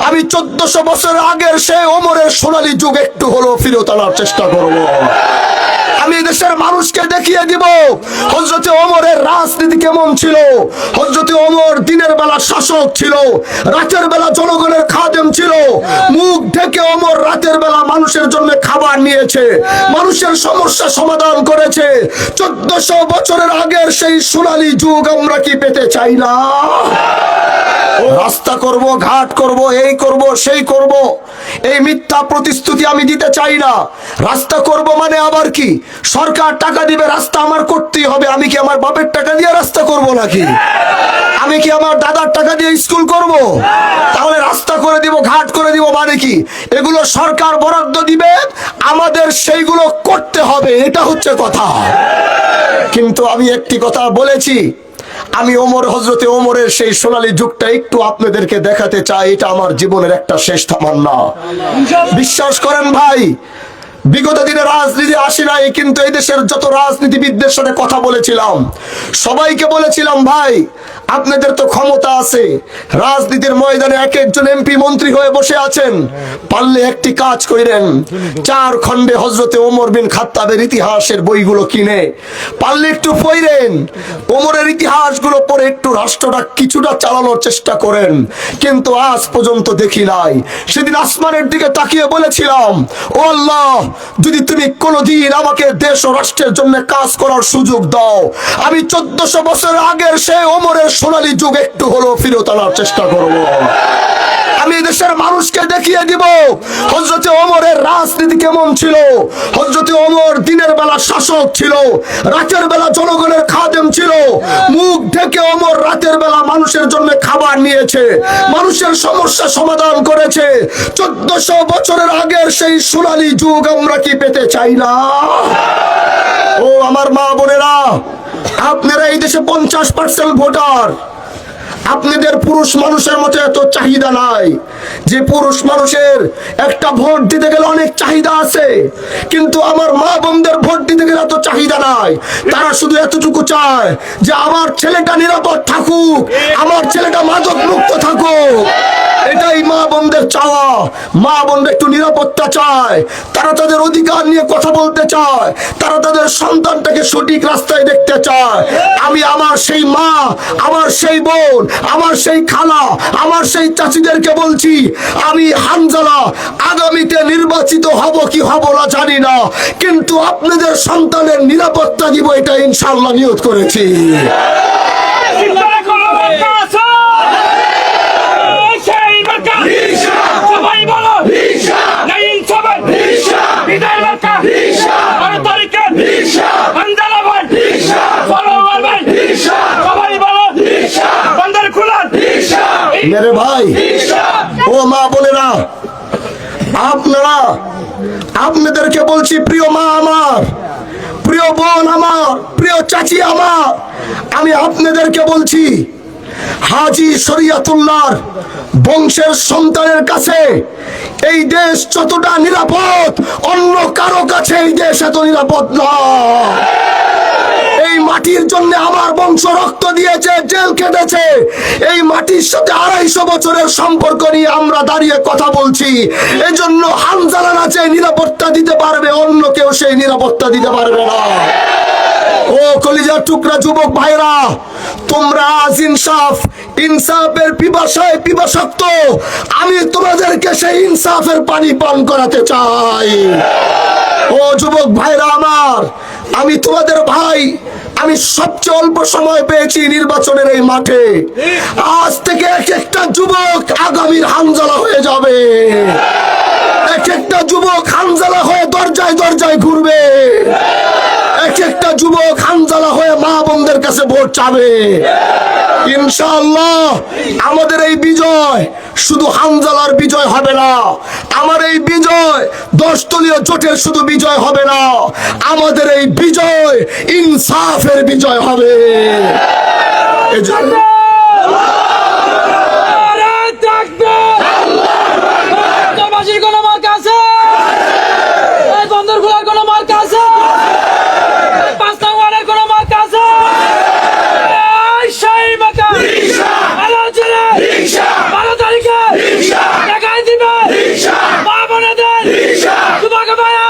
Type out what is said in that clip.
আমি 1400 বছর আগের সেই ওমরের সোনালী যুগ একটু হলো ফিরত আনার চেষ্টা করব। আমি দেশের মানুষকে দেখিয়ে দিব হযরতে ওমরের রাজনীতি কেমন ছিল। হযরতে ওমর দিনের বেলা শাসক ছিল, রাতের বেলা জনগণের খাদেম ছিল। মুখ ঢেকে ওমর রাতের বেলা মানুষের জন্য খাবার নিয়েছে, মানুষের সমস্যা সমাধান করেছে। 1400 বছরের আগের সেই সোনালী যুগ আমরা কি পেতে চাই না? রাস্তা করব, ঘাট করব, এই করব, সেই করব, এই মিথ্যা প্রতিশ্রুতি আমি দিতে চাই না। রাস্তা করব মানে আবার কি? সরকার টাকা দিবে, রাস্তা আমার করতেই হবে। আমি কি আমার বাপের টাকা দিয়ে রাস্তা করব নাকি? আমি কি আমার দাদার টাকা দিয়ে স্কুল করব? তাহলে রাস্তা করে দিব, ঘাট করে দিব মানে কি? এগুলো সরকার বরাদ্দ দিবে, আমাদের সেইগুলো করতে হবে, এটা হচ্ছে কথা। কিন্তু আমি একটি কথা বলেছি, আমি হযরতে ওমরের সেই সোনালী যুগটা একটু আপনাদেরকে দেখাতে চাই। এটা আমার জীবনের একটা শেষ তামান্না। বিশ্বাস করেন ভাই, বিগত দিনে রাজনীতি আসি নাই, কিন্তু এই দেশের যত রাজনীতিবিদদের সাথে কথা বলেছিলাম, সবাইকে বলেছিলাম ভাই আপনাদের তো ক্ষমতা আছে, রাজনীতির ময়দানে এক একজন এমপি মন্ত্রী হয়ে বসে আছেন, পারলে একটি কাজ করেন, 4 খণ্ডে হযরতে ওমর বিন খাত্তাবের ইতিহাসের বইগুলো কিনে পারলে একটু পড়েন, ওমরের ইতিহাসগুলো পড়ে একটু রাষ্ট্রটা কিছুটা চালানোর চেষ্টা করেন। কিন্তু আজ পর্যন্ত দেখি নাই। সেদিন আসমানের দিকে তাকিয়ে বলেছিলাম, ও আল্লাহ, যদি তুমি কোনোদিন আমাকে দেশ ও রাষ্ট্রের জন্য কাজ করার সুযোগ দাও, আমি 1400 বছর আগের সেই ওমরের সোনালী যুগ একটু হলো ফিরত আনার চেষ্টা করব। আমি দেশের মানুষকে দেখিয়ে দিব হযরতে ওমরের রাজনীতি কেমন ছিল। হযরতে ওমর দিনের বেলা শাসক ছিল, রাতের বেলা জনগণের খাদেম ছিল। মুখ ঢেকে ওমর রাতের বেলা মানুষের জন্য খাবার নিয়েছে, মানুষের সমস্যা সমাধান করেছে। 1400 বছরের আগের সেই সোনালী যুগ আমরা কি পেতে চাই না? ও আমার মা বোনেরা, আপনারা এই দেশে 50% ভোটার। আপনাদের পুরুষ মানুষের মতো এত চাহিদা নাই যে পুরুষ মানুষের একটা ভোট দিতে গেলে অনেক চাহিদা আছে, কিন্তু আমার মা বোনদের ভোট দিতে গেলে এত চাহিদা নাই। তারা শুধু এতটুকু চায় যে আমার ছেলেটা নিরাপদ থাকুক, আমার ছেলেটা মাদক মুক্ত থাকুক। এটাই মা বোনদের চাওয়া। মা বোনরা একটু নিরাপত্তা চায়, তারা তাদের অধিকার নিয়ে কথা বলতে চায়, তারা তাদের সন্তানটাকে সঠিক রাস্তায় দেখতে চায়। আমি আমার সেই মা, আমার সেই বোন, আমার সেই খালা, আমার সেই চাচিদেরকে বলছি, আমি হানজালা আগামীতে নির্বাচিত হব কি হব না জানি না, কিন্তু আপনাদের সন্তানের নিরাপত্তা দিব, এটা ইনশাআল্লাহ নিয়ত করেছি। মেরে ভাই ও মা বোনেরা, আপনারা, আপনাদেরকে বলছি, প্রিয় মা আমার, প্রিয় বোন আমার, প্রিয় চাচি আমার, আমি আপনাদেরকে বলছি, হাজী শরিয়তুল্লাহর বংশের সন্তানের কাছে এই দেশ যতটা নিরাপদ, অন্য কারো কাছে এই দেশ এত নিরাপদ না। এই মাটির জন্য আমার বংশ রক্ত দিয়েছে, জেল কেটেছে। এই মাটির সাথে 250 বছরের সম্পর্ক নিয়ে আমরা দাঁড়িয়ে কথা বলছি। এজন্য হানজালা না যে নিরাপত্তা দিতে পারবে, অন্য কেউ সেই নিরাপত্তা দিতে পারবে না। ও কলিজার টুকরা যুবক ভাইরা, তোমরা আজ ইনসাফের পিপাসায় পিপাসাক্ত। আমি তোমাদেরকে সেই ইনসাফের পানি পান করাতে চাই। ও যুবক ভাইরা আমার, আমি তোমাদের ভাই। আমি সবচেয়ে অল্প সময় পেয়েছি নির্বাচনের এই মাঠে। আজ থেকে এক একটা যুবক আগামীর হানজালা হয়ে যাবে। এক একটা যুবক হানজালা হয়ে দরজায় দরজায় ঘুরবে। এক একটা যুবক হানজালা হয়ে মা বোনদের কাছে ভোট চাবে। ইনশাআল্লাহ আমাদের এই বিজয় শুধু হানজালার বিজয় হবে না। আমার এই বিজয় 10 দলীয় জোটের শুধু বিজয় হবে না। আমাদের এই বিজয় ইনসাফের বিজয় হবে। রিকশা ভাইয়া